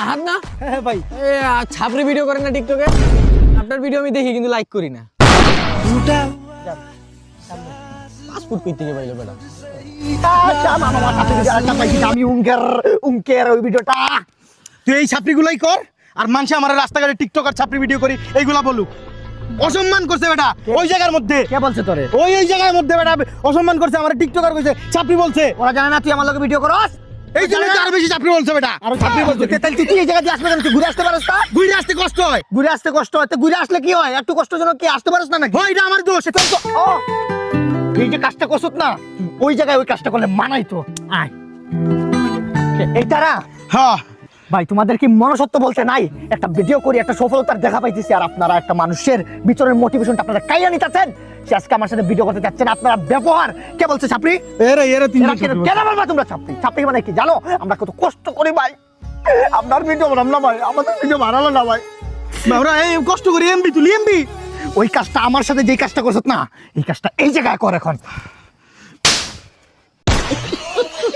আহাত না? হ্যাঁ ভাই। ছাপড়ি ভিডিও করেন না টিকটকে? আপনার ভিডিও আমি দেখি কিন্তু লাইক করি না। পাসপোর্ট কই থেকে পাইলো বেটা? আমি উঙ্কের ওই ভিডিওটা তুই এই ছাপড়িগুলাই কর আর মানুষ আমার রাস্তাঘাটে টিকটক আর ছাপড়ি ভিডিও করি এইগুলা বলুক। অসম্মান করছে বেটা ওই জায়গার মধ্যে। কে বলছে তোরে? ওই জায়গার মধ্যে বেটা অসম্মান করছে, আমার টিকটকার কইছে ছাপড়ি বলছে। ওরা জানে না তুই আমার লগে ভিডিও করস, এই জন্য তো আরো বেশি ছাপড়ি বলছে বেটা। আর ছাপড়ি বলছে তাহলে তুই এই জায়গা দিয়ে আসবে কেন? তুই ঘুরে আসতে পারস না? ঘুরে আসতে কষ্ট হয়। ঘুরে আসতে কষ্ট হয় তো ঘুরে আসলে কি হয়? একটু কষ্টজনক কি আসতে পারস না নাকি? হয় এটা আমার দোষ। তো এই যে কাজটা করছত না ওই জায়গায় ওই কাজটা করলে মানাই তো। আয় এই তারা। হ্যাঁ ভাই তোমাদের কি মনসত্ব বলতে নাই? একটা ভিডিও করি একটা সফলতার দেখা পাইতেছি আর আপনারা একটা মানুষের ভিতরের মোটিভেশনটা আপনারা কাইয়া নিতেছেন। সে আজকে আমার সাথে ভিডিও করতে যাচ্ছেন, আপনারা ব্যবহার কে বলছে ছাপড়ি? কেন বলবা তোমরা ছাপড়ি? ছাপড়ি মানে কি জানো? আমরা কত কষ্ট করি ভাই, আপনার ভিডিও বানাম না ভাই, আমাদের ভিডিও বানালো না ভাই, আমরা এই কষ্ট করি এমবি তুলি এমবি। ওই কাজটা আমার সাথে যেই কাজটা করছত না এই কাজটা এই জায়গায় কর এখন।